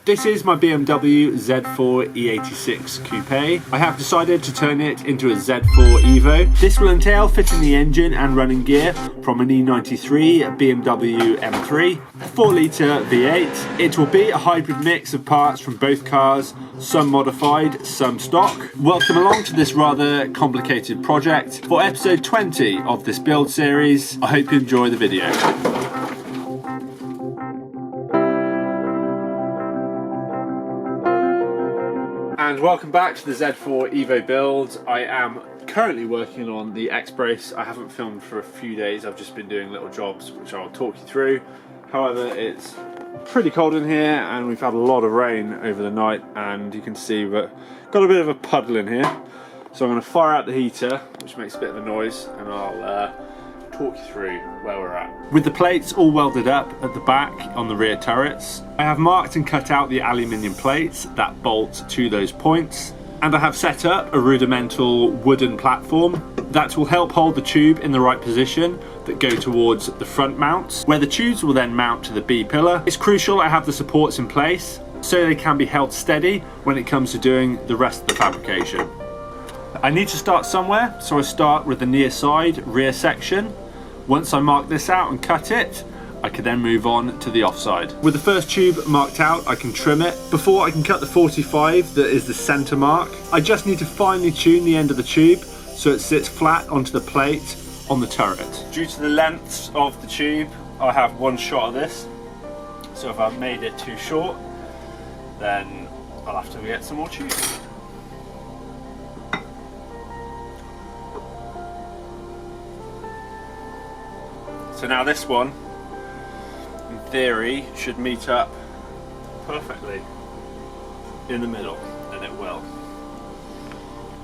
This is my BMW Z4 E86 Coupe. I have decided to turn it into a Z4 Evo. This will entail fitting the engine and running gear from an E93 BMW M3, a 4-litre V8. It will be a hybrid mix of parts from both cars, some modified, some stock. Welcome along to this rather complicated project for episode 20 of this build series. I hope you enjoy the video. And welcome back to the Z4 Evo build. I am currently working on the X-brace. I haven't filmed for a few days. I've just been doing little jobs which I'll talk you through. However, it's pretty cold in here and we've had a lot of rain over the night, and you can see we've got a bit of a puddle in here. So I'm going to fire out the heater, which makes a bit of a noise, and I'll talk you through where we're at. With the plates all welded up at the back on the rear turrets, I have marked and cut out the aluminium plates that bolt to those points, and I have set up a rudimental wooden platform that will help hold the tube in the right position that go towards the front mounts, where the tubes will then mount to the B pillar. It's crucial I have the supports in place so they can be held steady when it comes to doing the rest of the fabrication. I need to start somewhere, so I start with the near side rear section. Once I mark this out and cut it, I can then move on to the offside. With the first tube marked out, I can trim it. Before I can cut the 45 that is the center mark, I just need to finely tune the end of the tube so it sits flat onto the plate on the turret. Due to the lengths of the tube, I have one shot of this. So if I've made it too short, then I'll have to get some more tube. So now this one, in theory, should meet up perfectly in the middle, and it will.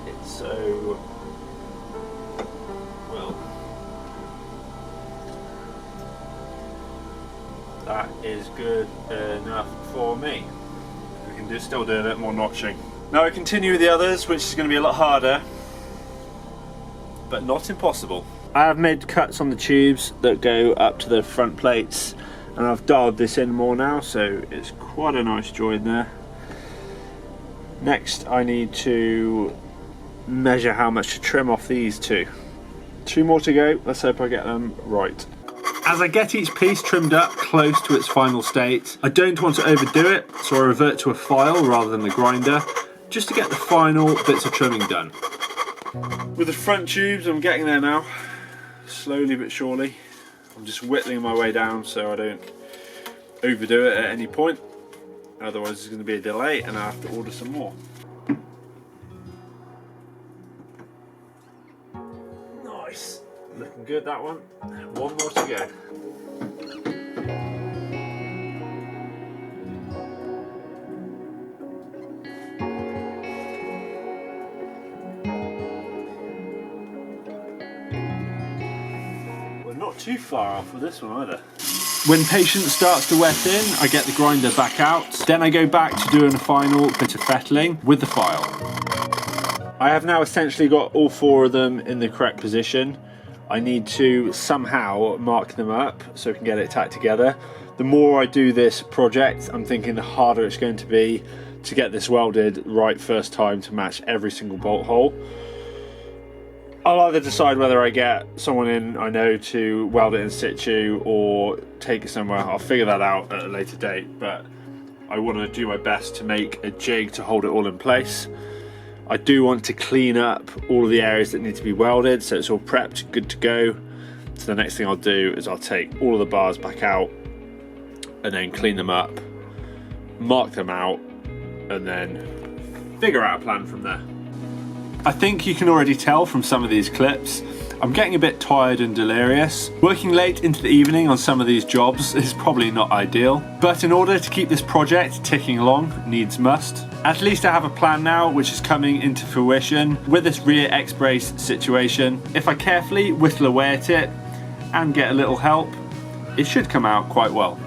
It so will. That is good enough for me. We can still do a bit more notching. Now I continue with the others, which is going to be a lot harder, but not impossible. I have made cuts on the tubes that go up to the front plates, and I've dialed this in more now, so it's quite a nice join there. Next I need to measure how much to trim off these two. Two more to go, let's hope I get them right. As I get each piece trimmed up close to its final state, I don't want to overdo it, so I revert to a file rather than the grinder, just to get the final bits of trimming done. With the front tubes, I'm getting there now. Slowly but surely. I'm just whittling my way down so I don't overdo it at any point, otherwise there's going to be a delay and I have to order some more. Nice, looking good that one. One more to go. Not too far off with this one either. When patience starts to wet in, I get the grinder back out. Then I go back to doing a final bit of fettling with the file. I have now essentially got all four of them in the correct position. I need to somehow mark them up so I can get it tacked together. The more I do this project, I'm thinking the harder it's going to be to get this welded right first time to match every single bolt hole. I'll either decide whether I get someone in I know to weld it in situ or take it somewhere. I'll figure that out at a later date, but I want to do my best to make a jig to hold it all in place. I do want to clean up all of the areas that need to be welded so it's all prepped, good to go. So the next thing I'll do is I'll take all of the bars back out and then clean them up, mark them out, and then figure out a plan from there. I think you can already tell from some of these clips, I'm getting a bit tired and delirious. Working late into the evening on some of these jobs is probably not ideal, but in order to keep this project ticking along, needs must. At least I have a plan now which is coming into fruition with this rear X-brace situation. If I carefully whittle away at it and get a little help, it should come out quite well.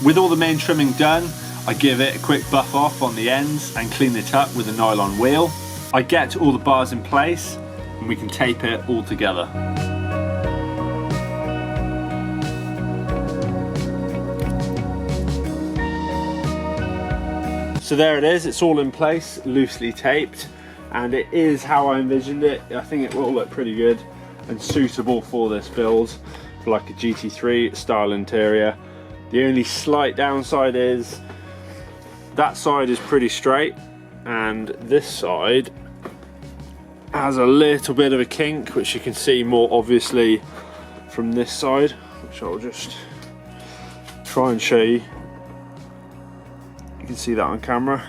With all the main trimming done, I give it a quick buff off on the ends and clean it up with a nylon wheel. I get all the bars in place and we can tape it all together. So there it is, it's all in place, loosely taped, and it is how I envisioned it. I think it will look pretty good and suitable for this build, for like a GT3 style interior. The only slight downside is that side is pretty straight, and this side has a little bit of a kink, which you can see more obviously from this side, which I'll just try and show you. You can see that on camera.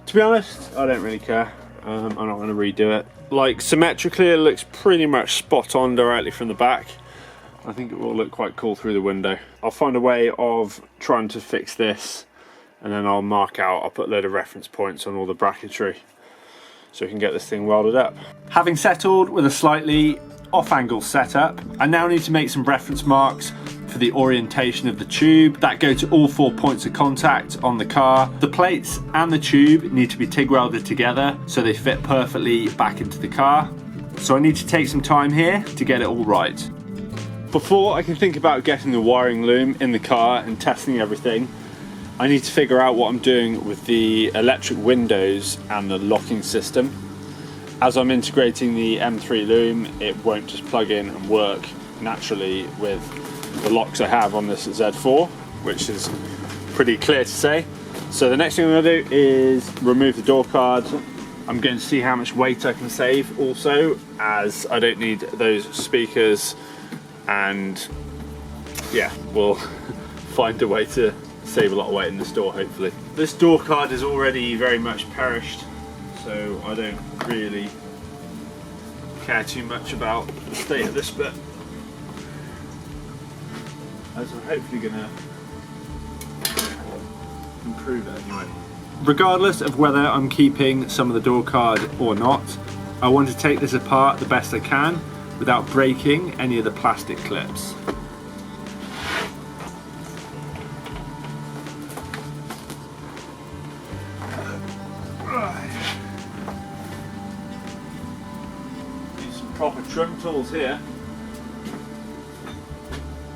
To be honest, I don't really care. I'm not going to redo it. Like, symmetrically it looks pretty much spot on directly from the back. I think it will look quite cool through the window. I'll find a way of trying to fix this, and then I'll mark out, I'll put a load of reference points on all the bracketry so we can get this thing welded up. Having settled with a slightly off-angle setup, I now need to make some reference marks for the orientation of the tube that go to all 4 points of contact on the car. The plates and the tube need to be TIG welded together so they fit perfectly back into the car. So I need to take some time here to get it all right. Before I can think about getting the wiring loom in the car and testing everything, I need to figure out what I'm doing with the electric windows and the locking system. As I'm integrating the M3 loom, it won't just plug in and work naturally with the locks I have on this Z4, which is pretty clear to say. So the next thing I'm going to do is remove the door card. I'm going to see how much weight I can save also, as I don't need those speakers, and yeah, we'll find a way to save a lot of weight in this door, hopefully. This door card is already very much perished, so I don't really care too much about the state of this bit, as I'm hopefully going to improve it anyway. Regardless of whether I'm keeping some of the door card or not, I want to take this apart the best I can without breaking any of the plastic clips. Need some proper trim tools here.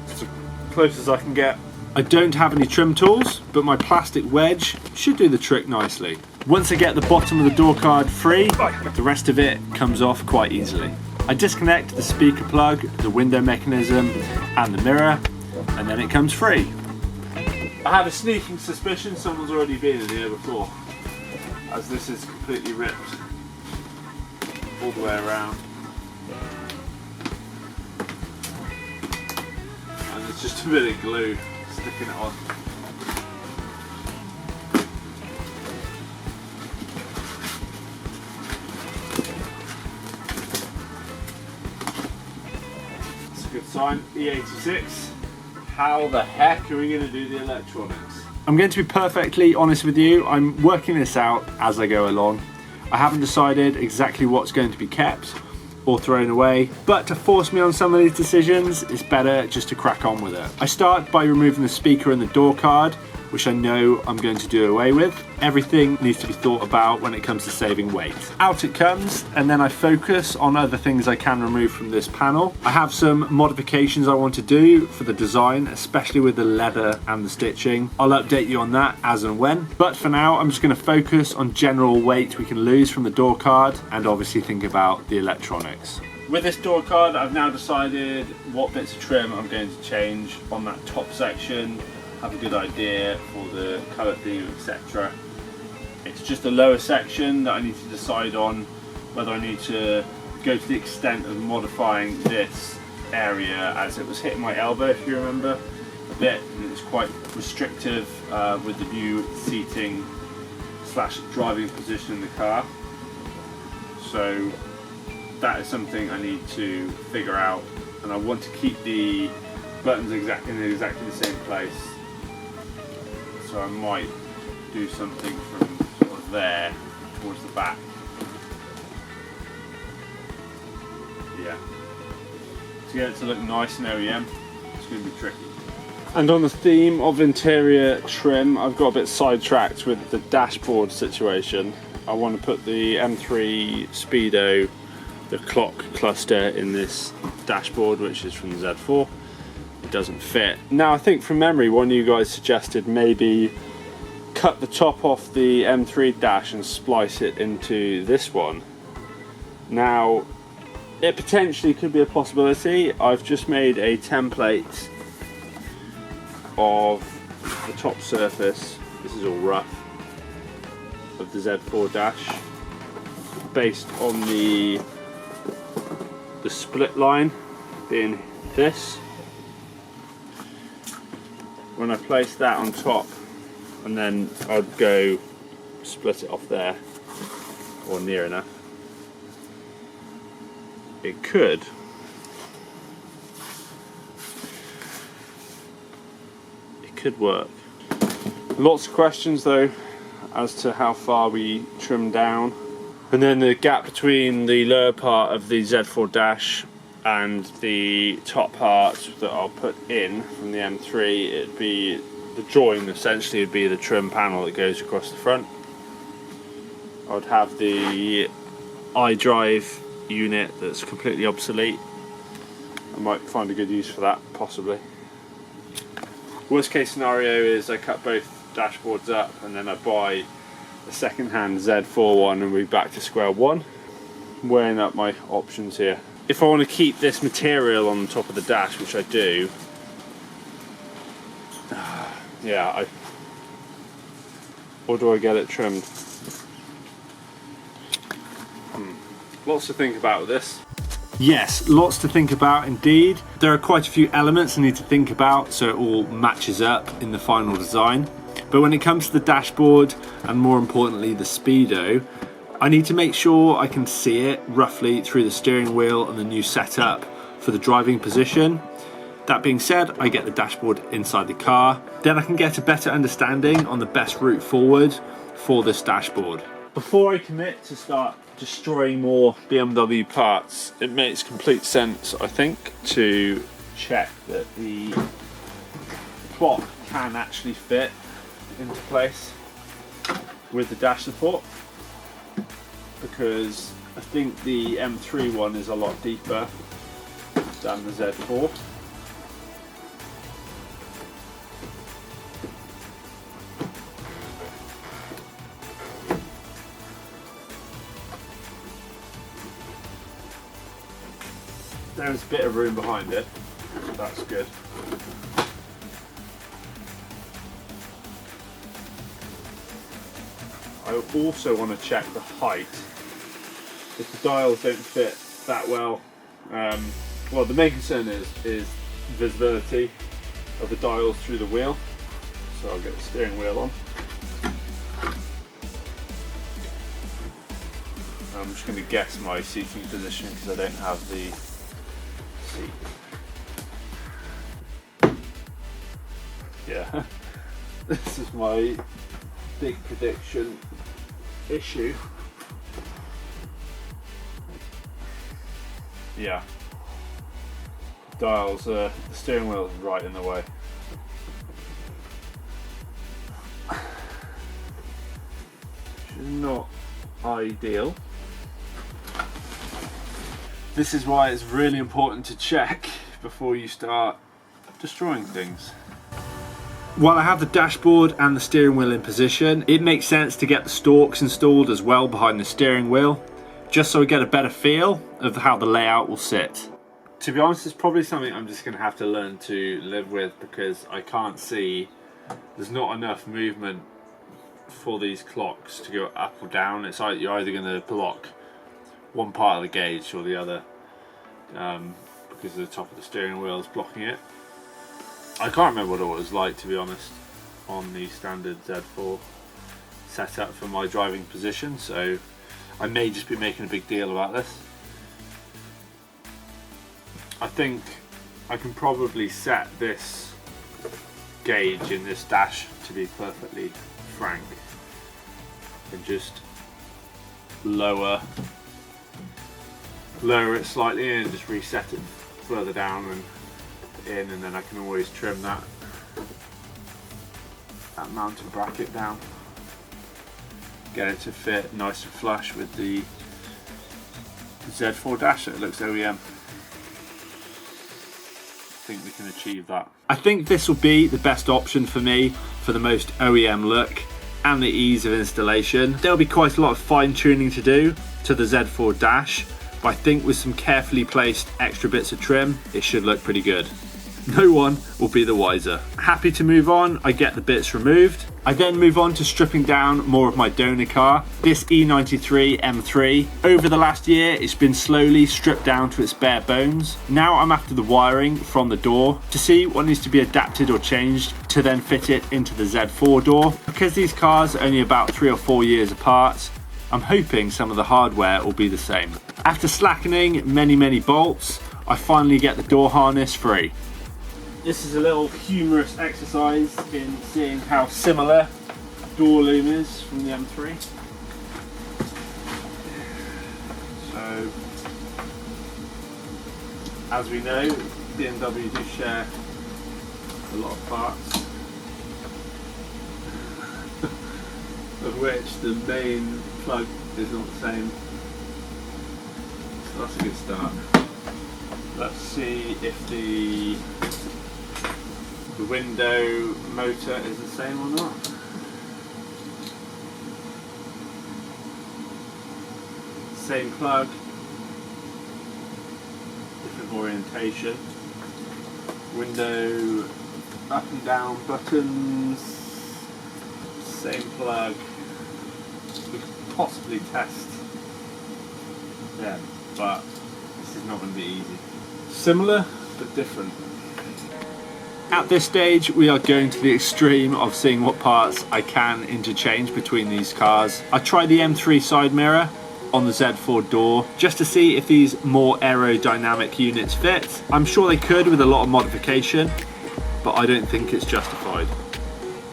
As close as I can get. I don't have any trim tools, but my plastic wedge should do the trick nicely. Once I get the bottom of the door card free, the rest of it comes off quite easily. I disconnect the speaker plug, the window mechanism, and the mirror, and then it comes free. I have a sneaking suspicion someone's already been in here before, as this is completely ripped all the way around. And it's just a bit of glue sticking it on. It's a good sign. E86. How the heck are we going to do the electronics? I'm going to be perfectly honest with you. I'm working this out as I go along. I haven't decided exactly what's going to be kept or thrown away, but to force me on some of these decisions, it's better just to crack on with it. I start by removing the speaker and the door card, which I know I'm going to do away with. Everything needs to be thought about when it comes to saving weight. Out it comes, and then I focus on other things I can remove from this panel. I have some modifications I want to do for the design, especially with the leather and the stitching. I'll update you on that as and when, but for now I'm just going to focus on general weight we can lose from the door card, and obviously think about the electronics. With this door card, I've now decided what bits of trim I'm going to change on that top section. Have a good idea for the colour theme, etc. It's just the lower section that I need to decide on whether I need to go to the extent of modifying this area, as it was hitting my elbow, if you remember, a bit, and it's quite restrictive with the new seating / driving position in the car. So that is something I need to figure out, and I want to keep the buttons in exactly the same place. So I might do something from sort of there towards the back. Yeah. To get it to look nice in OEM, it's going to be tricky. And on the theme of interior trim, I've got a bit sidetracked with the dashboard situation. I want to put the M3 Speedo, the clock cluster, in this dashboard, which is from the Z4. Doesn't fit. Now I think from memory one of you guys suggested maybe cut the top off the M3 dash and splice it into this one. Now, it potentially could be a possibility. I've just made a template of the top surface. This is all rough, of the Z4 dash, based on the split line being this. When I place that on top, and then I'd go split it off there, or near enough, it could work. Lots of questions though as to how far we trim down, and then the gap between the lower part of the Z4 dash and the top part that I'll put in from the M3, it'd be the join, essentially would be the trim panel that goes across the front. I would have the iDrive unit that's completely obsolete. I might find a good use for that, possibly. Worst case scenario is I cut both dashboards up and then I buy a second-hand Z4 one and we're back to square one. Weighing up my options here. If I want to keep this material on top of the dash, which I do, yeah, or do I get it trimmed? Lots to think about with this. Yes, lots to think about indeed. There are quite a few elements I need to think about so it all matches up in the final design. But when it comes to the dashboard, and more importantly the speedo, I need to make sure I can see it roughly through the steering wheel and the new setup for the driving position. That being said, I get the dashboard inside the car. Then I can get a better understanding on the best route forward for this dashboard. Before I commit to start destroying more BMW parts, it makes complete sense, I think, to check that the block can actually fit into place with the dash support, because I think the M3 one is a lot deeper than the Z4. There's a bit of room behind it, so that's good. I also want to check the height. If the dials don't fit that well, well, the main concern is visibility of the dials through the wheel. So I'll get the steering wheel on. I'm just going to guess my seating position because I don't have the seat. Yeah, this is my big prediction issue. Yeah, dials, the steering wheel is right in the way. Which is not ideal. This is why it's really important to check before you start destroying things. While I have the dashboard and the steering wheel in position, it makes sense to get the stalks installed as well behind the steering wheel, just so we get a better feel of how the layout will sit. To be honest, it's probably something I'm just going to have to learn to live with, because I can't see, there's not enough movement for these clocks to go up or down. It's like you're either going to block one part of the gauge or the other, because the top of the steering wheel is blocking it. I can't remember what it was like, to be honest, on the standard Z4 setup for my driving position, so I may just be making a big deal about this. I think I can probably set this gauge in this dash to be perfectly frank and just lower it slightly and just reset it further down and in, and then I can always trim that mounting bracket down, get it to fit nice and flush with the Z4 dash so it looks OEM. I think we can achieve that. I think this will be the best option for me for the most OEM look. and the ease of installation. There'll be quite a lot of fine tuning to do to the Z4 dash, but I think with some carefully placed extra bits of trim, it should look pretty good. No one will be the wiser. Happy to move on, I get the bits removed. I then move on to stripping down more of my donor car, this E93 M3. Over the last year, it's been slowly stripped down to its bare bones. Now I'm after the wiring from the door to see what needs to be adapted or changed to then fit it into the Z4 door. Because these cars are only about 3 or 4 years apart, I'm hoping some of the hardware will be the same. After slackening many bolts, I finally get the door harness free. This is a little humorous exercise in seeing how similar door loom is from the M3. So, as we know, BMW do share a lot of parts, of which the main plug is not the same. So that's a good start. Let's see if the window motor is the same or not. Same plug, different orientation. Window up and down buttons, same plug. We could possibly test them, but this is not going to be easy. Similar but different. At this stage, we are going to the extreme of seeing what parts I can interchange between these cars. I tried the M3 side mirror on the Z4 door just to see if these more aerodynamic units fit. I'm sure they could with a lot of modification, but I don't think it's justified.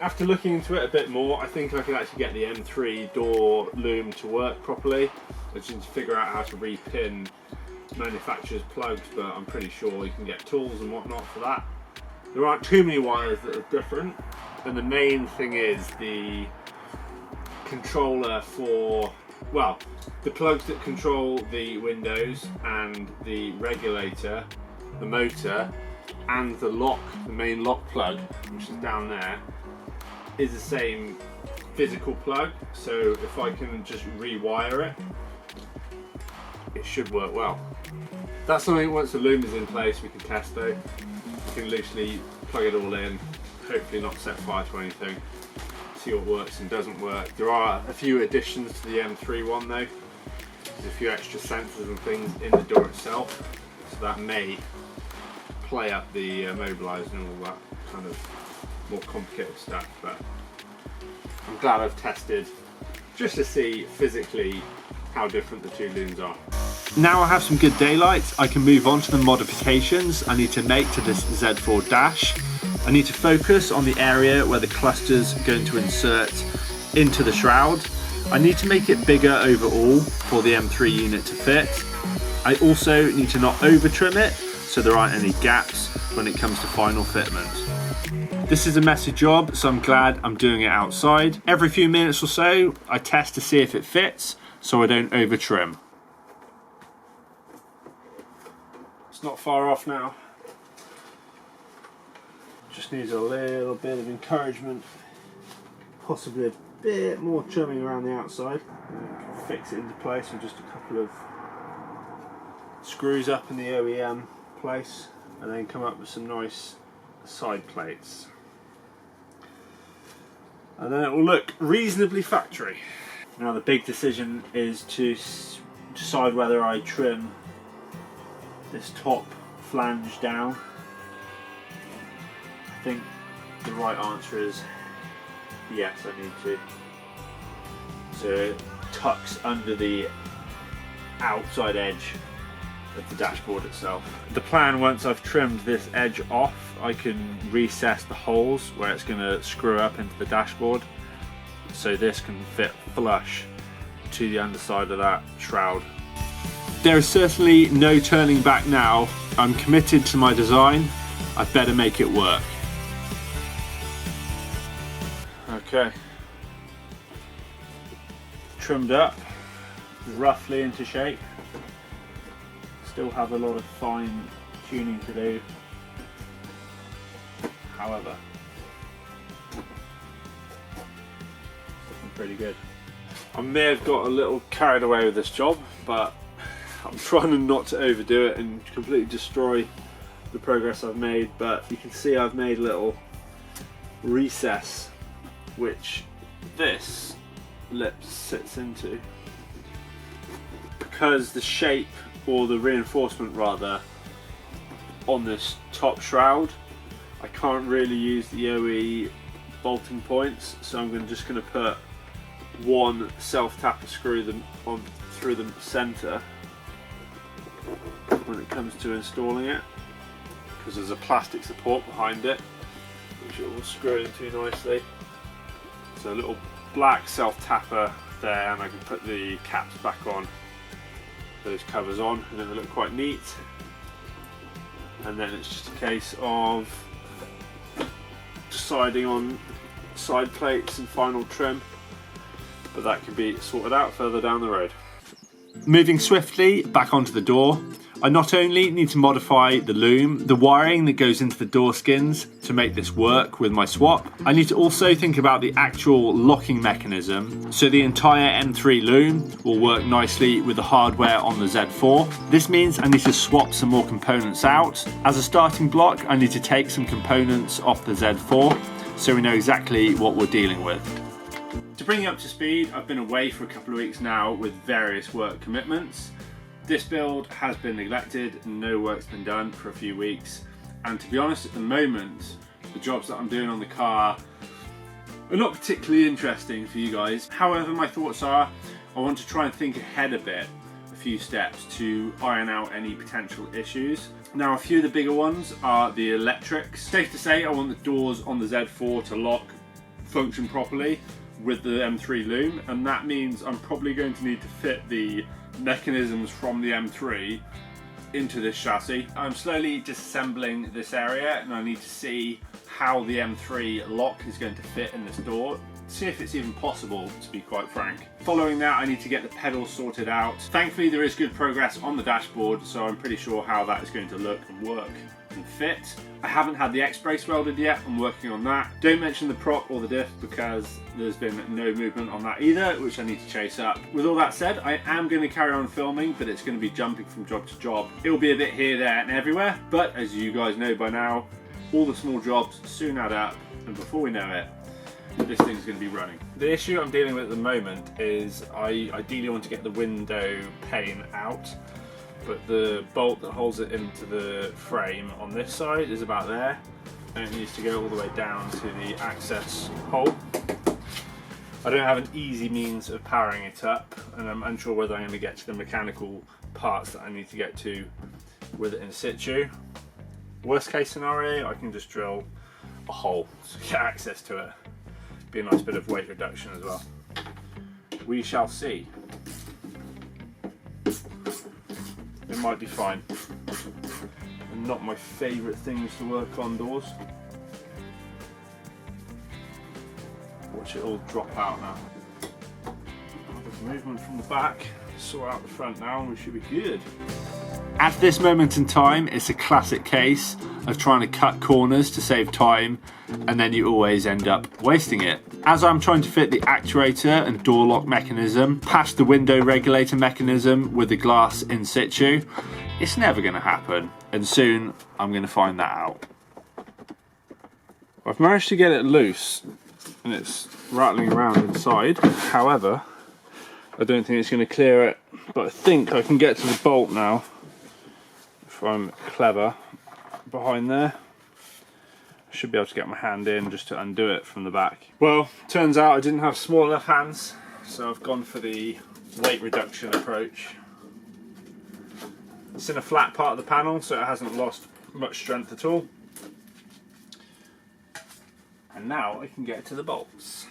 After looking into it a bit more, I think I can actually get the M3 door loom to work properly. I just need to figure out how to repin manufacturer's plugs, but I'm pretty sure you can get tools and whatnot for that. There aren't too many wires that are different, and the main thing is the controller for, well, the plugs that control the windows and the regulator, the motor, and the lock, the main lock plug, which is down there, is the same physical plug. So if I can just rewire it, it should work well. That's something once the loom is in place we can test though. We can loosely plug it all in, hopefully not set fire to anything, see what works and doesn't work. There are a few additions to the M3 one though. There's a few extra sensors and things in the door itself, so that may play up the mobiliser and all that kind of more complicated stuff, but I'm glad I've tested just to see physically how different the two looms are. Now I have some good daylight, I can move on to the modifications I need to make to this Z4 dash. I need to focus on the area where the cluster's going to insert into the shroud. I need to make it bigger overall for the M3 unit to fit. I also need to not over trim it so there aren't any gaps when it comes to final fitment. This is a messy job, so I'm glad I'm doing it outside. Every few minutes or so I test to see if it fits so I don't over trim. It's not far off now. Just needs a little bit of encouragement, possibly a bit more trimming around the outside. Fix it into place with just a couple of screws up in the OEM place, and then come up with some nice side plates, and then it will look reasonably factory. Now the big decision is to decide whether I trim this top flange down. I think the right answer is yes, I need to. So it tucks under the outside edge of the dashboard itself. The plan, once I've trimmed this edge off, I can recess the holes where it's going to screw up into the dashboard, so this can fit flush to the underside of that shroud. There is certainly no turning back now. I'm committed to my design. I better make it work. Okay. Trimmed up, roughly into shape. Still have a lot of fine tuning to do. However, pretty good. I may have got a little carried away with this job, but I'm trying not to overdo it and completely destroy the progress I've made. But you can see I've made a little recess which this lip sits into, because the shape, or the reinforcement rather, on this top shroud, I can't really use the OE bolting points, so I'm just going to put one self-tapper screw them on through the center when it comes to installing it, because there's a plastic support behind it which it will screw into nicely. So a little black self-tapper there, and I can put the caps back on, those covers on, and it'll look quite neat. And then it's just a case of deciding on side plates and final trim, but that can be sorted out further down the road. Moving swiftly back onto the door, I not only need to modify the loom, the wiring that goes into the door skins to make this work with my swap, I need to also think about the actual locking mechanism so the entire M3 loom will work nicely with the hardware on the Z4. This means I need to swap some more components out. As a starting block, I need to take some components off the Z4 so we know exactly what we're dealing with. To bring you up to speed, I've been away for a couple of weeks now with various work commitments. This build has been neglected and no work's been done for a few weeks, and to be honest, at the moment the jobs that I'm doing on the car are not particularly interesting for you guys. However, my thoughts are I want to try and think ahead a bit, a few steps, to iron out any potential issues. Now, a few of the bigger ones are the electrics. Safe to say I want the doors on the Z4 to lock, function properly with the M3 loom, and that means I'm probably going to need to fit the mechanisms from the M3 into this chassis. I'm slowly disassembling this area, and I need to see how the M3 lock is going to fit in this door, see if it's even possible, to be quite frank. Following that, I need to get the pedals sorted out. Thankfully, there is good progress on the dashboard, so I'm pretty sure how that is going to look and work and fit. I haven't had the X-brace welded yet, I'm working on that. Don't mention the prop or the diff because there's been no movement on that either, which I need to chase up. With all that said, I am going to carry on filming, but it's going to be jumping from job to job. It'll be a bit here, there and everywhere, but as you guys know by now, all the small jobs soon add up, and before we know it, this thing's going to be running. The issue I'm dealing with at the moment is I ideally want to get the window pane out, but the bolt that holds it into the frame on this side is about there, and it needs to go all the way down to the access hole. I don't have an easy means of powering it up, and I'm unsure whether I'm going to get to the mechanical parts that I need to get to with it in situ. Worst case scenario, I can just drill a hole to get access to it. Be a nice bit of weight reduction as well. We shall see. It might be fine. And not my favourite things to work on doors. Watch it all drop out now. There's movement from the back. Sort out the front now and we should be good. At this moment in time, it's a classic case of trying to cut corners to save time, and then you always end up wasting it. As I'm trying to fit the actuator and door lock mechanism past the window regulator mechanism with the glass in situ, it's never going to happen, and soon I'm going to find that out. I've managed to get it loose and it's rattling around inside. However, I don't think it's going to clear it, but I think I can get to the bolt now if I'm clever. Behind there, I should be able to get my hand in just to undo it from the back. Well, turns out I didn't have small enough hands, so I've gone for the weight reduction approach. It's in a flat part of the panel, so it hasn't lost much strength at all. And now I can get to the bolts.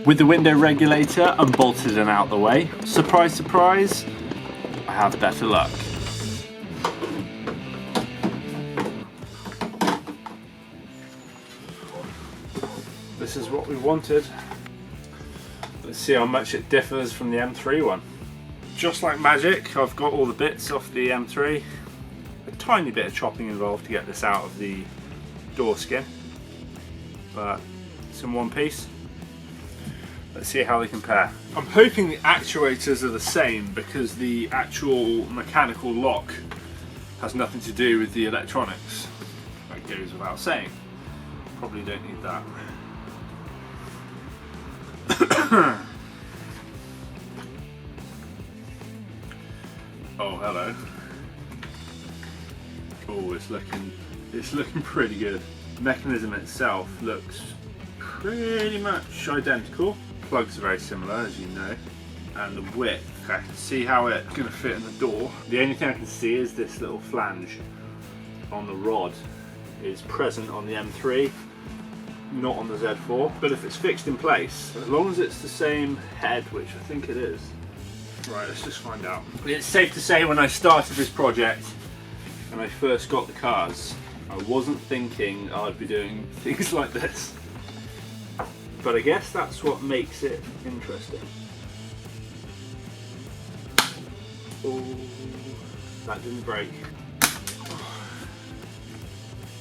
With the window regulator unbolted and out the way, surprise, surprise, I have better luck. This is what we wanted. Let's see how much it differs from the M3 one. Just like magic, I've got all the bits off the M3. I tiny bit of chopping involved to get this out of the door skin, but it's in one piece. Let's see how they compare. I'm hoping the actuators are the same because the actual mechanical lock has nothing to do with the electronics. That goes without saying. Probably don't need that. Oh, hello. Oh, it's looking pretty good. The mechanism itself looks pretty much identical. Plugs are very similar, as you know, and the width. I can see how it's going to fit in the door. The only thing I can see is this little flange on the rod is present on the M3, not on the Z4. But if it's fixed in place, as long as it's the same head, which I think it is. Right, let's just find out. It's safe to say when I started this project and I first got the cars, I wasn't thinking I'd be doing things like this. But I guess that's what makes it interesting. Oh, that didn't break.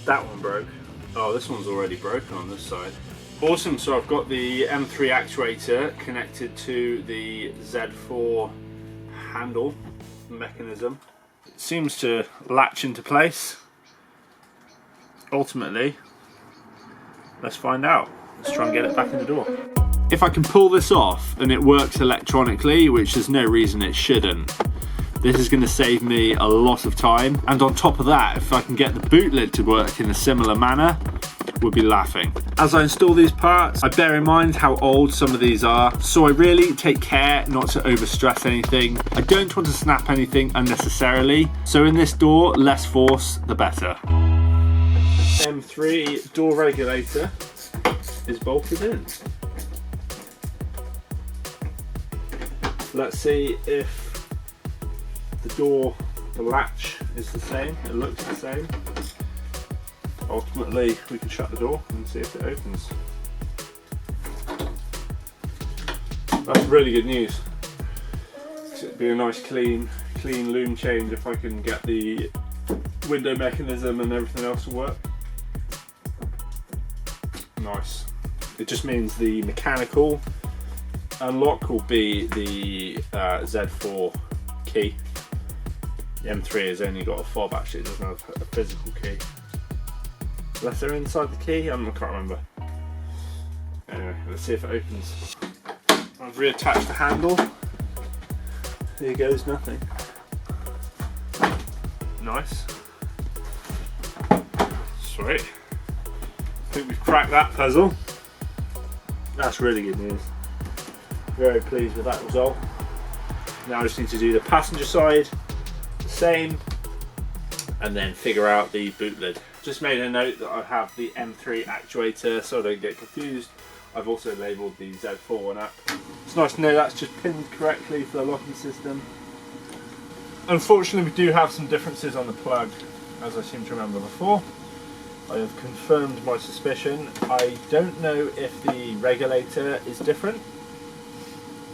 That one broke. Oh, this one's already broken on this side. Awesome, so I've got the M3 actuator connected to the Z4 handle mechanism. It seems to latch into place. Ultimately, let's find out. Let's try and get it back in the door. If I can pull this off and it works electronically, which there's no reason it shouldn't, this is going to save me a lot of time. And on top of that, if I can get the boot lid to work in a similar manner, we'll be laughing. As I install these parts, I bear in mind how old some of these are, so I really take care not to overstress anything. I don't want to snap anything unnecessarily, so in this door, less force, the better. M3 door regulator is bolted in. Let's see if the latch is the same. It looks the same. Ultimately, we can shut the door and see if it opens. That's really good news. It'd be a nice clean loom change if I can get the window mechanism and everything else to work. Nice. It just means the mechanical unlock will be the Z4 key. The M3 has only got a fob, actually, it doesn't have a physical key. Unless they're inside the key, I can't remember. Anyway, let's see if it opens. I've reattached the handle. Here goes nothing. Nice. Sweet. I think we've cracked that puzzle. That's really good news. Very pleased with that result. Now I just need to do the passenger side, the same, and then figure out the boot lid. Just made a note that I have the M3 actuator so I don't get confused. I've also labelled the Z4 one up. It's nice to know that's just pinned correctly for the locking system. Unfortunately, we do have some differences on the plug, as I seem to remember before. I have confirmed my suspicion. I don't know if the regulator is different.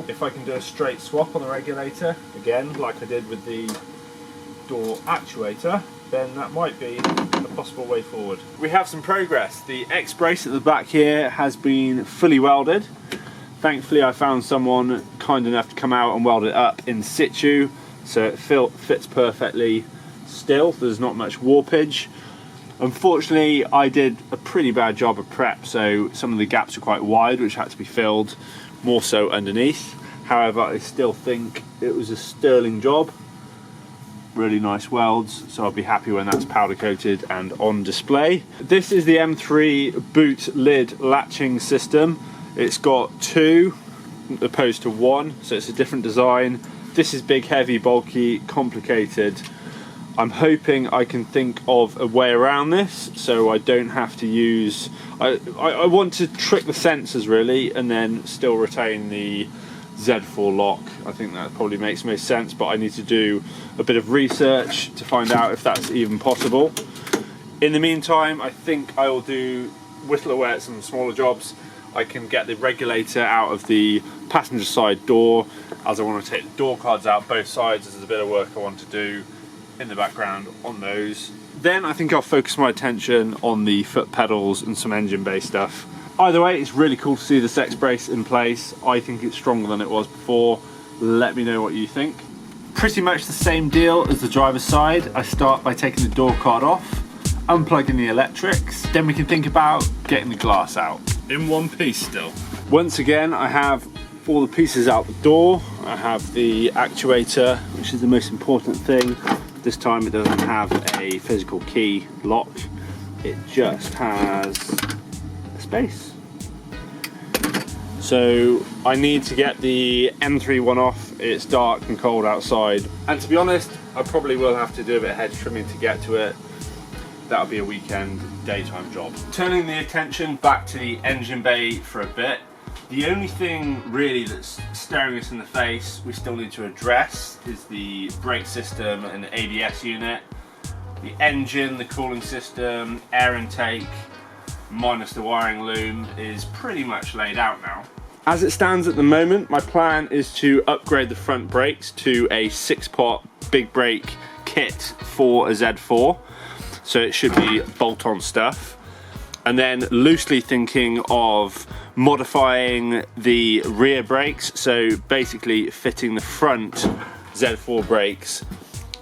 If I can do a straight swap on the regulator, again, like I did with the door actuator, then that might be a possible way forward. We have some progress. The X brace at the back here has been fully welded. Thankfully, I found someone kind enough to come out and weld it up in situ, so it fits perfectly still. There's not much warpage. Unfortunately, I did a pretty bad job of prep, so some of the gaps are quite wide, which had to be filled, more so underneath. However, I still think it was a sterling job. Really nice welds, so I'll be happy when that's powder coated and on display. This is the M3 boot lid latching system. It's got two opposed to one, so it's a different design. This is big, heavy, bulky, complicated. I'm hoping I can think of a way around this so I don't have to use... I want to trick the sensors really and then still retain the Z4 lock. I think that probably makes most sense, but I need to do a bit of research to find out if that's even possible. In the meantime, I think I will whittle away at some smaller jobs. I can get the regulator out of the passenger side door, as I want to take the door cards out both sides. There's a bit of work I want to do. in the background on those. Then I think I'll focus my attention on the foot pedals and some engine bay stuff. Either way, it's really cool to see this X brace in place. I think it's stronger than it was before. Let me know what you think. Pretty much the same deal as the driver's side. I start by taking the door card off, unplugging the electrics, then we can think about getting the glass out. In one piece still. Once again, I have all the pieces out the door. I have the actuator, which is the most important thing. This time it doesn't have a physical key lock. It just has a space. So I need to get the M3 one off. It's dark and cold outside. And to be honest, I probably will have to do a bit of hedge trimming to get to it. That'll be a weekend, daytime job. Turning the attention back to the engine bay for a bit. The only thing really that's staring us in the face we still need to address is the brake system and the ABS unit. The engine, the cooling system, air intake, minus the wiring loom is pretty much laid out now. As it stands at the moment, my plan is to upgrade the front brakes to a 6-pot big brake kit for a Z4. So it should be bolt-on stuff. And then loosely thinking of modifying the rear brakes, so basically fitting the front Z4 brakes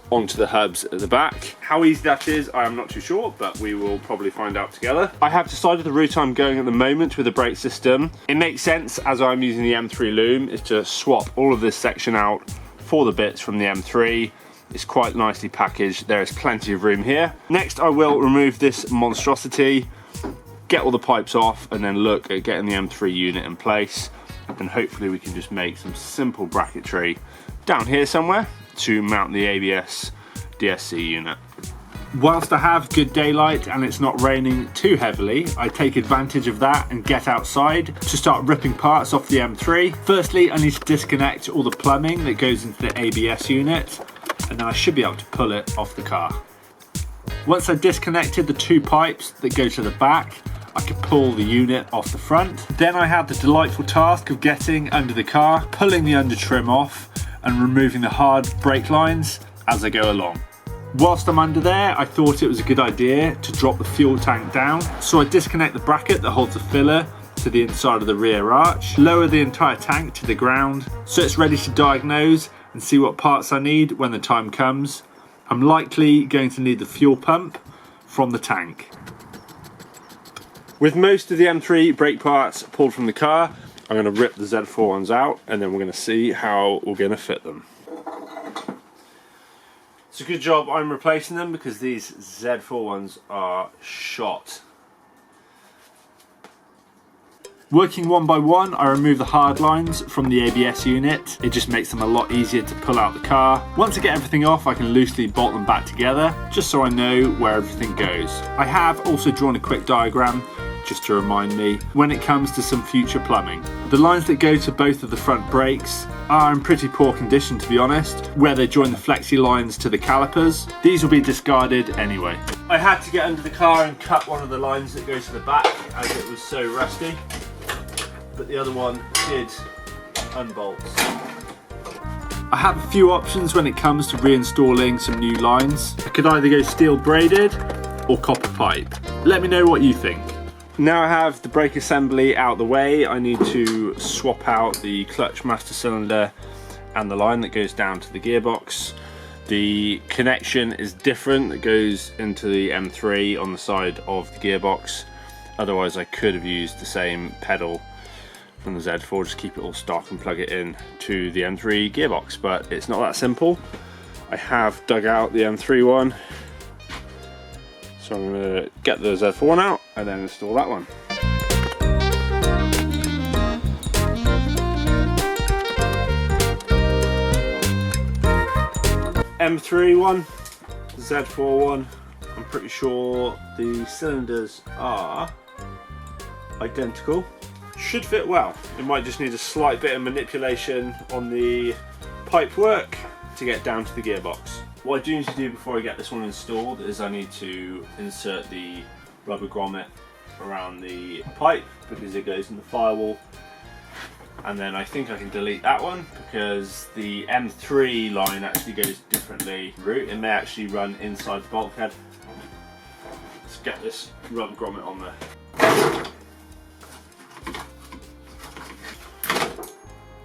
onto the hubs at the back. How easy that is, I am not too sure, but we will probably find out together. I have decided the route I'm going at the moment with the brake system. It makes sense, as I'm using the M3 loom, is to swap all of this section out for the bits from the M3. It's quite nicely packaged, there is plenty of room here. Next I will remove this monstrosity, get all the pipes off, and then look at getting the M3 unit in place, and hopefully we can just make some simple bracketry down here somewhere to mount the ABS DSC unit. Whilst I have good daylight and it's not raining too heavily, I take advantage of that and get outside to start ripping parts off the M3. Firstly, I need to disconnect all the plumbing that goes into the ABS unit, and then I should be able to pull it off the car. Once I've disconnected the 2 pipes that go to the back, I can pull the unit off the front. Then I have the delightful task of getting under the car, pulling the under trim off, and removing the hard brake lines as I go along. Whilst I'm under there, I thought it was a good idea to drop the fuel tank down. So I disconnect the bracket that holds the filler to the inside of the rear arch, lower the entire tank to the ground, so it's ready to diagnose and see what parts I need when the time comes. I'm likely going to need the fuel pump from the tank. With most of the M3 brake parts pulled from the car, I'm going to rip the Z4 ones out, and then we're going to see how we're going to fit them. It's a good job I'm replacing them because these Z4 ones are shot. Working one by one, I remove the hard lines from the ABS unit. It just makes them a lot easier to pull out the car. Once I get everything off, I can loosely bolt them back together, just so I know where everything goes. I have also drawn a quick diagram just to remind me when it comes to some future plumbing. The lines that go to both of the front brakes are in pretty poor condition, to be honest, where they join the flexi lines to the calipers. These will be discarded anyway. I had to get under the car and cut one of the lines that goes to the back as it was so rusty, but the other one did unbolt. I have a few options when it comes to reinstalling some new lines. I could either go steel braided or copper pipe. Let me know what you think. Now I have the brake assembly out the way, I need to swap out the clutch master cylinder and the line that goes down to the gearbox. The connection is different that goes into the M3 on the side of the gearbox. Otherwise I could have used the same pedal from the Z4, just keep it all stock and plug it in to the M3 gearbox, but it's not that simple. I have dug out the M3 one. So I'm going to get the Z4 one out and then install that one. M3 one, Z4 one, I'm pretty sure the cylinders are identical. Should fit well. It might just need a slight bit of manipulation on the pipe work to get down to the gearbox. What I do need to do before I get this one installed is I need to insert the rubber grommet around the pipe because it goes in the firewall. And then I think I can delete that one because the M3 line actually goes differently route. It may actually run inside the bulkhead. Let's get this rubber grommet on there.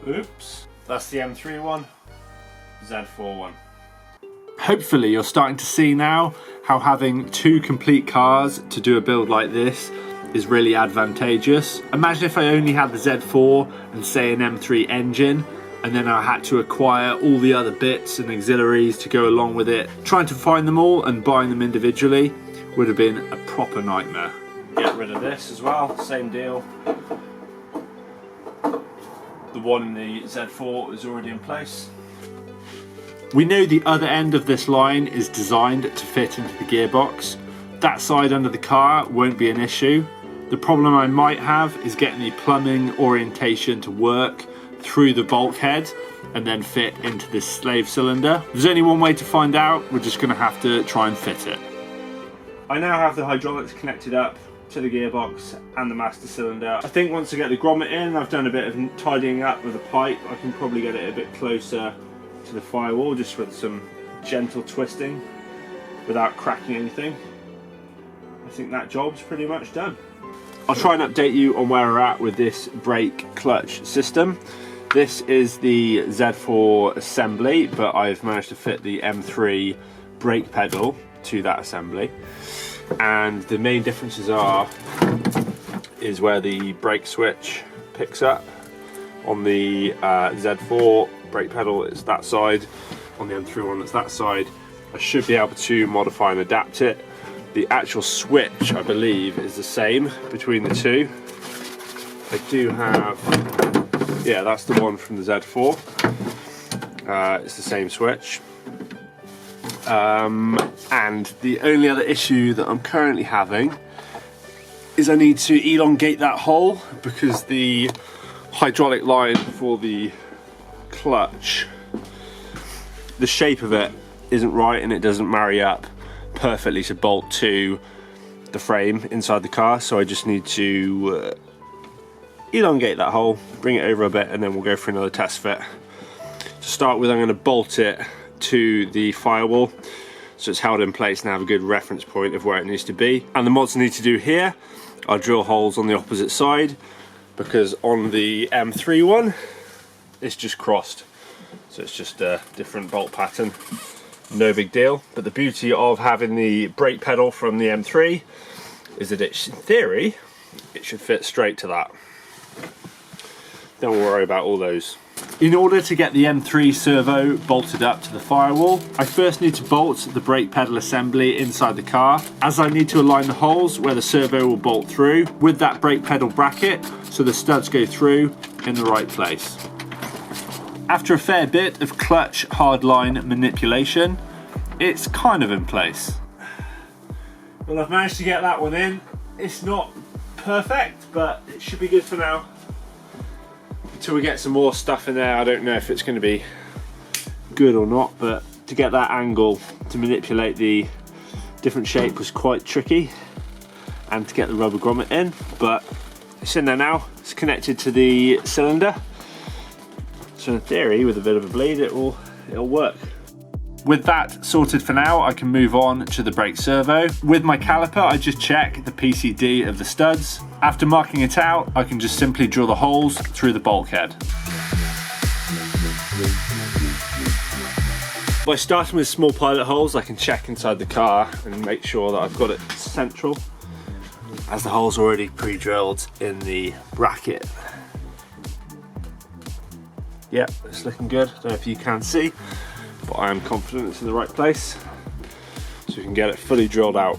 Oops, that's the M3 one, Z4 one. Hopefully you're starting to see now how having two complete cars to do a build like this is really advantageous. Imagine if I only had the Z4 and say an M3 engine, and then I had to acquire all the other bits and auxiliaries to go along with it. Trying to find them all and buying them individually would have been a proper nightmare. Get rid of this as well, same deal. The one in the Z4 is already in place. We know the other end of this line is designed to fit into the gearbox. That side under the car won't be an issue. The problem I might have is getting the plumbing orientation to work through the bulkhead and then fit into this slave cylinder. There's only one way to find out. We're just going to have to try and fit it. I now have the hydraulics connected up to the gearbox and the master cylinder. I think once I get the grommet in, I've done a bit of tidying up with a pipe. I can probably get it a bit closer to the firewall just with some gentle twisting without cracking anything. I think that job's pretty much done. I'll try and update you on where we're at with this brake clutch system. This is the Z4 assembly, but I've managed to fit the M3 brake pedal to that assembly. And the main differences is where the brake switch picks up. On the Z4 brake pedal it's that side, on the M3 one it's that side. I should be able to modify and adapt it. The actual switch, I believe, is the same between the two. I do have, yeah, that's the one from the Z4. It's the same switch. And the only other issue that I'm currently having is I need to elongate that hole because the hydraulic line for the clutch, the shape of it isn't right and it doesn't marry up perfectly to bolt to the frame inside the car, so I just need to elongate that hole, bring it over a bit, and then we'll go for another test fit. To start with, I'm going to bolt it to the firewall so it's held in place and have a good reference point of where it needs to be. And the mods I need to do here are drill holes on the opposite side because on the M3 one it's just crossed, so it's just a different bolt pattern. No big deal, but the beauty of having the brake pedal from the M3 is that in theory it should fit straight to that. Don't worry about all those. In order to get the M3 servo bolted up to the firewall, I first need to bolt the brake pedal assembly inside the car, as I need to align the holes where the servo will bolt through with that brake pedal bracket so the studs go through in the right place. After a fair bit of clutch hardline manipulation, it's kind of in place. Well, I've managed to get that one in. It's not perfect, but it should be good for now. Until we get some more stuff in there, I don't know if it's going to be good or not, but to get that angle to manipulate the different shape was quite tricky, and to get the rubber grommet in, but it's in there now. It's connected to the cylinder. So in theory, with a bit of a bleed, it'll work. With that sorted for now, I can move on to the brake servo. With my caliper, I just check the PCD of the studs. After marking it out, I can just simply drill the holes through the bulkhead. By starting with small pilot holes, I can check inside the car and make sure that I've got it central, as the hole's already pre-drilled in the bracket. Yep, it's looking good. Don't know if you can see, but I am confident it's in the right place, so we can get it fully drilled out.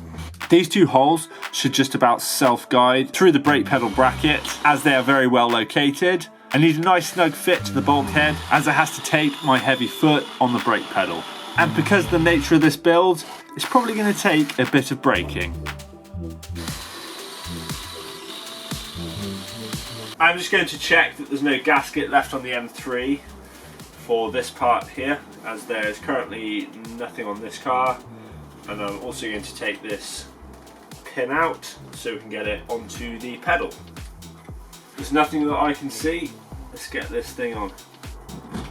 These two holes should just about self-guide through the brake pedal bracket, as they are very well located. I need a nice snug fit to the bulkhead, as it has to take my heavy foot on the brake pedal. And because of the nature of this build, it's probably going to take a bit of braking. I'm just going to check that there's no gasket left on the M3 for this part here, as there's currently nothing on this car. And I'm also going to take this pin out so we can get it onto the pedal. There's nothing that I can see let's get this thing on.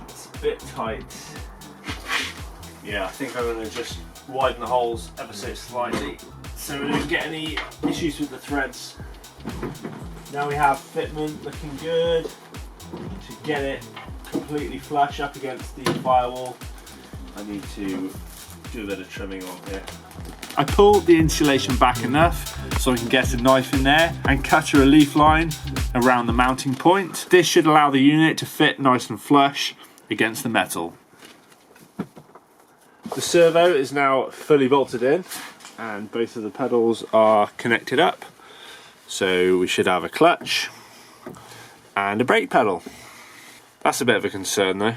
It's a bit tight. Yeah, I think I'm going to just widen the holes ever so slightly so we don't get any issues with the threads. Now we have fitment looking good. To get it completely flush up against the firewall, I need to do a bit of trimming on here. I pulled the insulation back enough so I can get a knife in there and cut a relief line around the mounting point. This should allow the unit to fit nice and flush against the metal. The servo is now fully bolted in and both of the pedals are connected up. So we should have a clutch and a brake pedal. That's a bit of a concern though.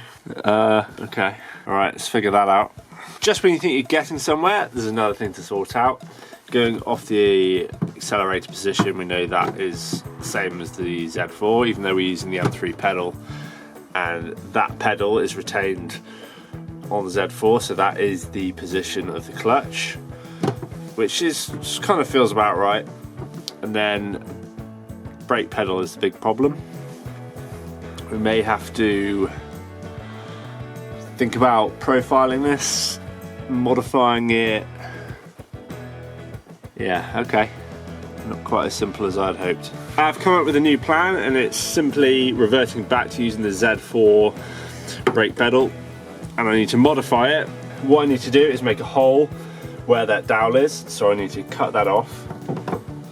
Okay, all right, let's figure that out. Just when you think you're getting somewhere, there's another thing to sort out. Going off the accelerator position, we know that is the same as the Z4, even though we're using the M3 pedal, and that pedal is retained on the Z4, so that is the position of the clutch, which is just kind of feels about right. And then brake pedal is the big problem. We may have to think about profiling this, modifying it. Yeah, okay. Not quite as simple as I'd hoped. I've come up with a new plan and it's simply reverting back to using the Z4 brake pedal, and I need to modify it. What I need to do is make a hole where that dowel is, so I need to cut that off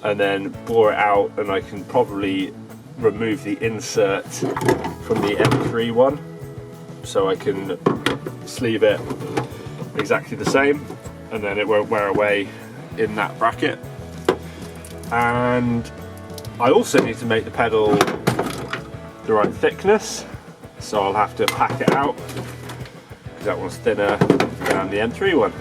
and then bore it out, and I can probably remove the insert from the M3 one, so I can sleeve it exactly the same and then it won't wear away in that bracket. And I also need to make the pedal the right thickness, so I'll have to pack it out because that one's thinner than the M3 one.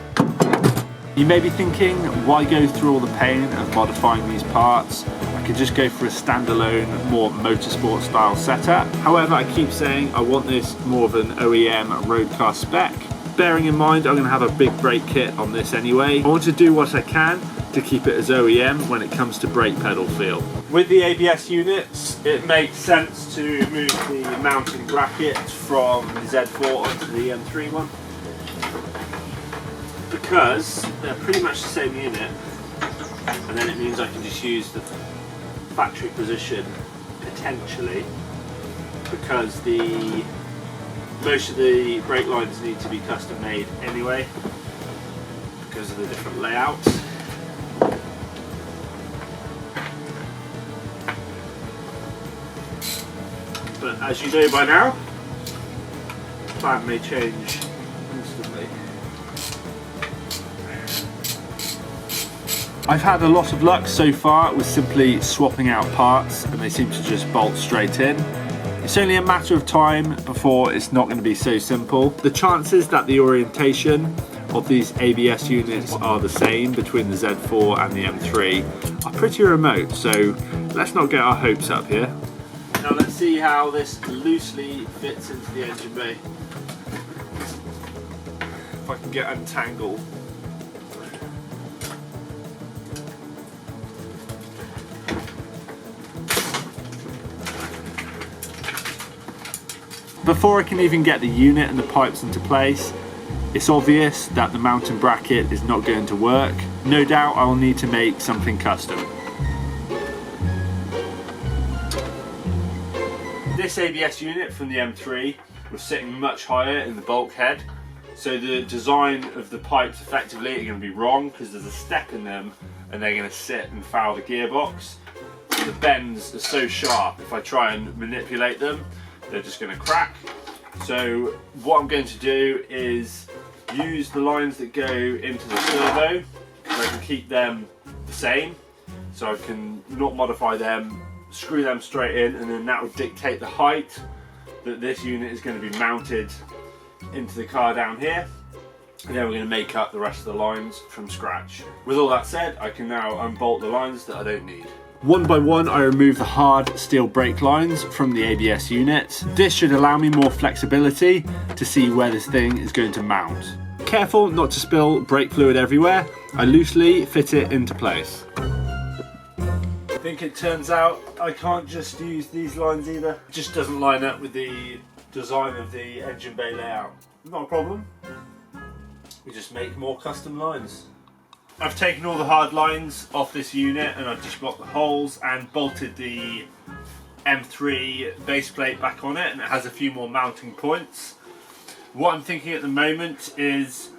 You may be thinking, why go through all the pain of modifying these parts? I could just go for a standalone, more motorsport style setup. However, I keep saying I want this more of an OEM road car spec. Bearing in mind I'm going to have a big brake kit on this anyway, I want to do what I can to keep it as OEM when it comes to brake pedal feel. With the ABS units, it makes sense to move the mounting bracket from the Z4 onto the M3 one, because they're pretty much the same unit, and then it means I can just use the factory position potentially, because most of the brake lines need to be custom made anyway because of the different layouts. But as you know by now, the plan may change instantly. I've had a lot of luck so far with simply swapping out parts and they seem to just bolt straight in. It's only a matter of time before it's not going to be so simple. The chances that the orientation of these ABS units are the same between the Z4 and the M3 are pretty remote, so let's not get our hopes up here. Now let's see how this loosely fits into the engine bay. If I can get untangled. Before I can even get the unit and the pipes into place, it's obvious that the mounting bracket is not going to work. No doubt I'll need to make something custom. This ABS unit from the M3 was sitting much higher in the bulkhead, so the design of the pipes effectively are going to be wrong because there's a step in them and they're going to sit and foul the gearbox. The bends are so sharp, if I try and manipulate them, they're just going to crack. So what I'm going to do is use the lines that go into the servo, because I can keep them the same, so I can not modify them, screw them straight in, and then that will dictate the height that this unit is going to be mounted into the car down here, and then we're going to make up the rest of the lines from scratch. With all that said, I can now unbolt the lines that I don't need. One by one, I remove the hard steel brake lines from the ABS unit. This should allow me more flexibility to see where this thing is going to mount. Careful not to spill brake fluid everywhere, I loosely fit it into place. think it turns out I can't just use these lines either. It just doesn't line up with the design of the engine bay layout. Not a problem. We just make more custom lines. I've taken all the hard lines off this unit and I've just blocked the holes and bolted the M3 base plate back on it, and it has a few more mounting points. What I'm thinking at the moment is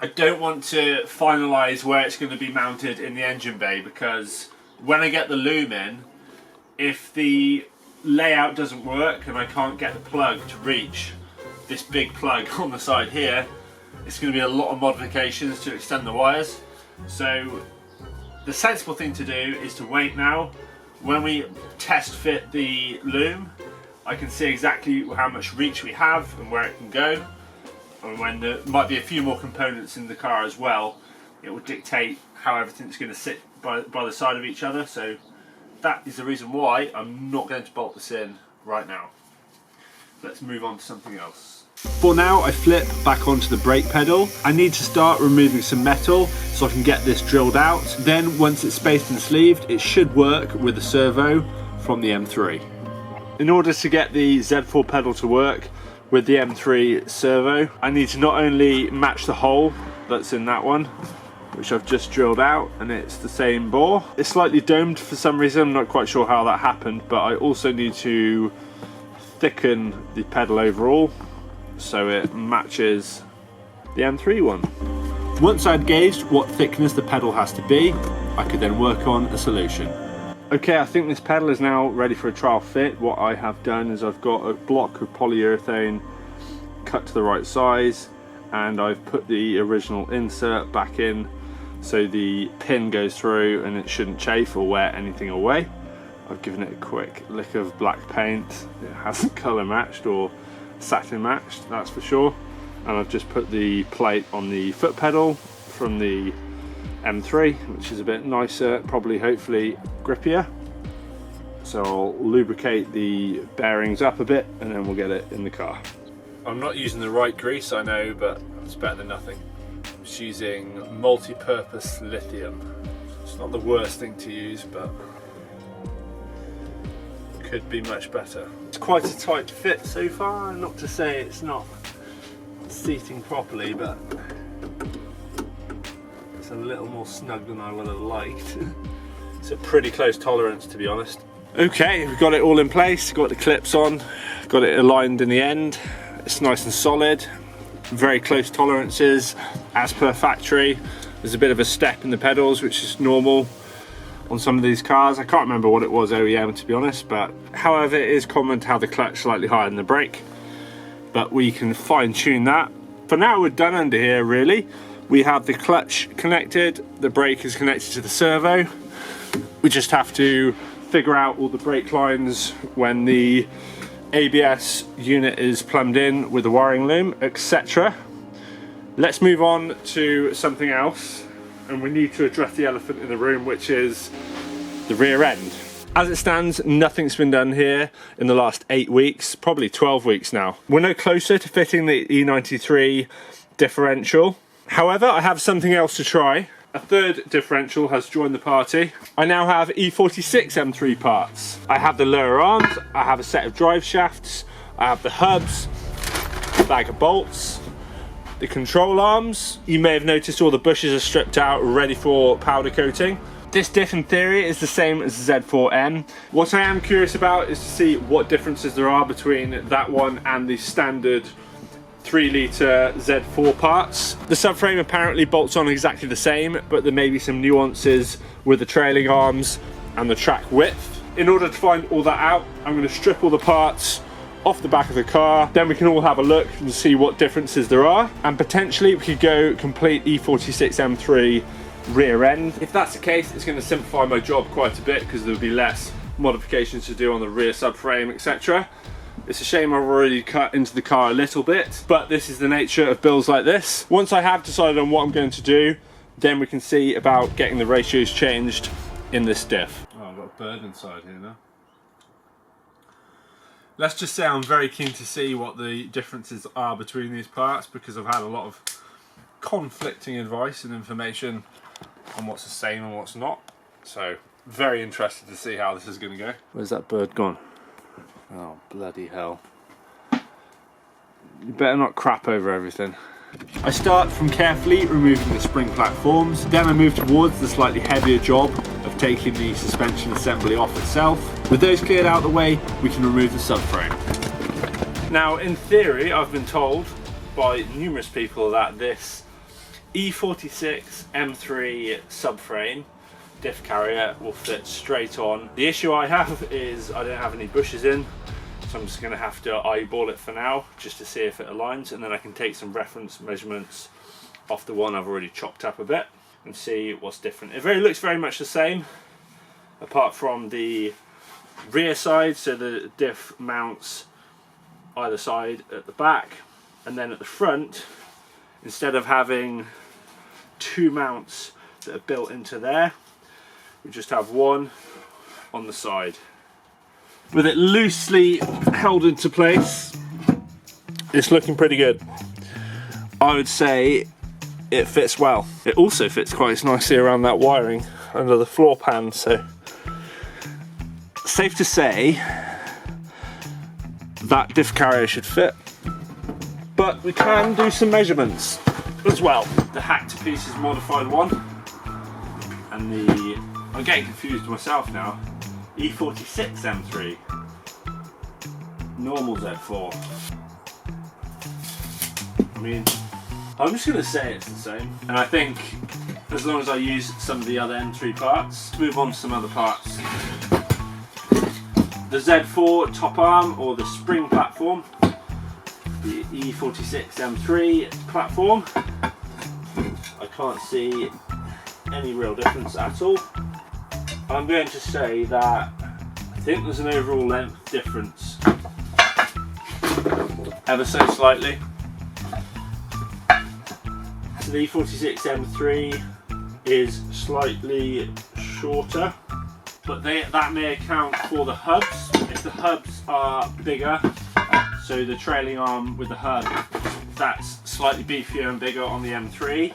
I don't want to finalise where it's going to be mounted in the engine bay, because when I get the loom in, if the layout doesn't work and I can't get the plug to reach this big plug on the side here, it's going to be a lot of modifications to extend the wires. So the sensible thing to do is to wait now. When we test fit the loom, I can see exactly how much reach we have and where it can go. And when there might be a few more components in the car as well, it will dictate how everything's going to sit by the side of each other. So that is the reason why I'm not going to bolt this in right now. Let's move on to something else. For now, I flip back onto the brake pedal. I need to start removing some metal so I can get this drilled out. Then once it's spaced and sleeved, it should work with the servo from the M3. In order to get the Z4 pedal to work with the M3 servo, I need to not only match the hole that's in that one, which I've just drilled out, and it's the same bore. It's slightly domed for some reason, I'm not quite sure how that happened, but I also need to thicken the pedal overall so it matches the M3 one. Once I'd gauged what thickness the pedal has to be, I could then work on a solution. Okay, I think this pedal is now ready for a trial fit. What I have done is I've got a block of polyurethane cut to the right size, and I've put the original insert back in so the pin goes through and it shouldn't chafe or wear anything away. I've given it a quick lick of black paint. It hasn't colour matched or satin matched, that's for sure. And I've just put the plate on the foot pedal from the M3, which is a bit nicer, probably hopefully grippier. So I'll lubricate the bearings up a bit and then we'll get it in the car. I'm not using the right grease, I know, but it's better than nothing. I'm just using multi-purpose lithium. It's not the worst thing to use, but could be much better. It's quite a tight fit so far, not to say it's not seating properly, but it's a little more snug than I would have liked. It's a pretty close tolerance, to be honest. Okay, we've got it all in place, got the clips on, got it aligned in the end. It's nice and solid, very close tolerances as per factory. There's a bit of a step in the pedals, which is normal on some of these cars. I can't remember what it was OEM, to be honest, but however, it is common to have the clutch slightly higher than the brake, but we can fine tune that. For now, we're done under here really. We have the clutch connected, the brake is connected to the servo. We just have to figure out all the brake lines when the ABS unit is plumbed in with the wiring loom, etc. Let's move on to something else, and we need to address the elephant in the room, which is the rear end. As it stands, nothing's been done here in the last 8 weeks, probably 12 weeks now. We're no closer to fitting the E93 differential. However, I have something else to try. A third differential has joined the party. I now have E46 M3 parts. I have the lower arms, I have a set of drive shafts, I have the hubs, a bag of bolts, the control arms. You may have noticed all the bushes are stripped out, ready for powder coating. This diff in theory is the same as the Z4M. What I am curious about is to see what differences there are between that one and the standard 3-litre Z4 parts. The subframe apparently bolts on exactly the same, but there may be some nuances with the trailing arms and the track width. In order to find all that out, I'm going to strip all the parts off the back of the car, then we can all have a look and see what differences there are, and potentially we could go complete E46 M3 rear end. If that's the case, it's going to simplify my job quite a bit because there'll be less modifications to do on the rear subframe, etc. It's a shame I've already cut into the car a little bit, but this is the nature of builds like this. Once I have decided on what I'm going to do, then we can see about getting the ratios changed in this diff. Oh, I've got a bird inside here now. Let's just say I'm very keen to see what the differences are between these parts, because I've had a lot of conflicting advice and information on what's the same and what's not. So Very interested to see how this is going to go. Where's that bird gone? Oh, bloody hell. You better not crap over everything. I start from carefully removing the spring platforms, then I move towards the slightly heavier job of taking the suspension assembly off itself. With those cleared out of the way, we can remove the subframe. Now, in theory, I've been told by numerous people that this E46 M3 subframe diff carrier will fit straight on. The issue I have is I don't have any bushes in, so I'm just going to have to eyeball it for now just to see if it aligns, and then I can take some reference measurements off the one I've already chopped up a bit and see what's different. It looks very much the same apart from the rear side, so the diff mounts either side at the back, and then at the front, instead of having two mounts that are built into there, we just have one on the side. With it loosely held into place, it's looking pretty good. I would say it fits well. It also fits quite nicely around that wiring under the floor pan, so safe to say that diff carrier should fit. But we can do some measurements as well. The hack to pieces modified one, and the, I'm getting confused myself now, E46 M3 normal Z4. I mean, I'm just going to say it's the same, and I think as long as I use some of the other M3 parts, move on to some other parts. The Z4 top arm, or the spring platform, the E46 M3 platform, I can't see any real difference at all. I'm going to say that I think there's an overall length difference, ever so slightly. So the E46 M3 is slightly shorter, but that may account for the hubs. If the hubs are bigger, so the trailing arm with the hub, that's slightly beefier and bigger on the M3,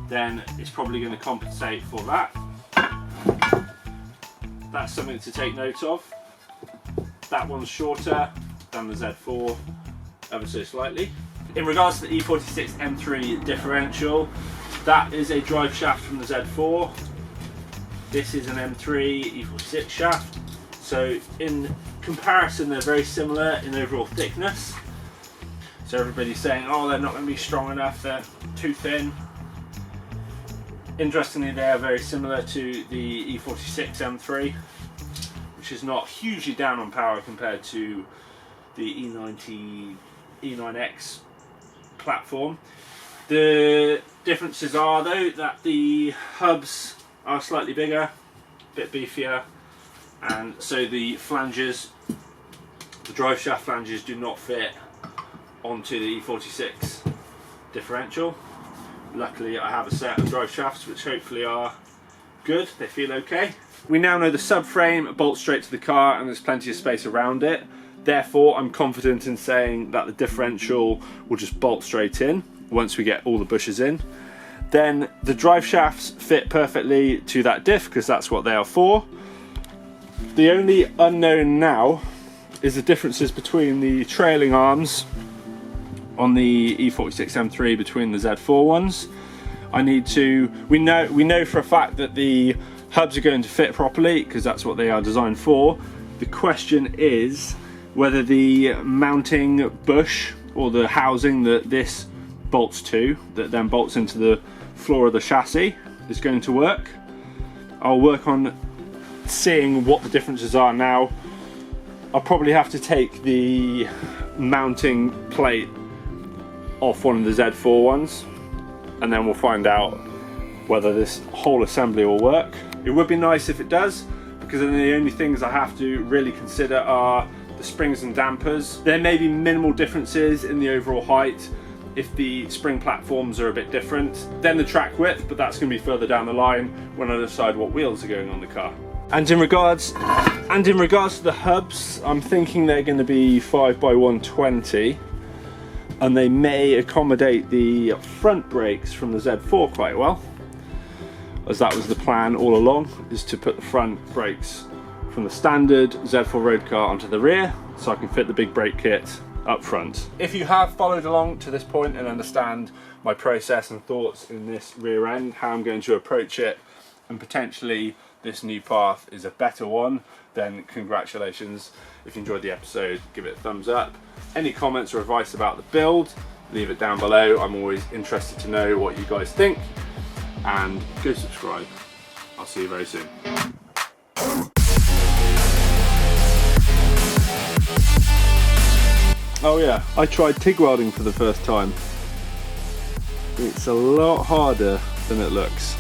then it's probably going to compensate for that. That's something to take note of. That one's shorter than the Z4, ever so slightly. In regards to the E46 M3 differential, that is a drive shaft from the Z4. This is an M3 E46 shaft. So in comparison, they're very similar in overall thickness. So everybody's saying, oh, they're not going to be strong enough, they're too thin. Interestingly, they are very similar to the E46 M3, which is not hugely down on power compared to the E9X platform. The differences are, though, that the hubs are slightly bigger, a bit beefier, and so the flanges, the drive shaft flanges, do not fit onto the E46 differential. Luckily, I have a set of drive shafts which hopefully are good, they feel okay. We now know the subframe bolts straight to the car and there's plenty of space around it. Therefore, I'm confident in saying that the differential will just bolt straight in once we get all the bushes in. Then the drive shafts fit perfectly to that diff because that's what they are for. The only unknown now is the differences between the trailing arms on the E46 M3 between the Z4 ones. We know for a fact that the hubs are going to fit properly because that's what they are designed for. The question is whether the mounting bush or the housing that this bolts to, that then bolts into the floor of the chassis, is going to work. I'll work on seeing what the differences are now. I'll probably have to take the mounting plate off one of the Z4 ones, and then we'll find out whether this whole assembly will work. It would be nice if it does, because then the only things I have to really consider are the springs and dampers. There may be minimal differences in the overall height if the spring platforms are a bit different. Then the track width, but that's going to be further down the line when I decide what wheels are going on the car. And in regards to the hubs, I'm thinking they're going to be 5x120, and they may accommodate the front brakes from the Z4 quite well. as that was the plan all along, is to put the front brakes from the standard Z4 road car onto the rear, so I can fit the big brake kit up front. If you have followed along to this point and understand my process and thoughts in this rear end, how I'm going to approach it, and potentially this new path is a better one, then congratulations. If you enjoyed the episode, give it a thumbs up. Any comments or advice about the build, leave it down below. I'm always interested to know what you guys think, and go subscribe. I'll see you very soon. Oh yeah, I tried TIG welding for the first time. It's a lot harder than it looks.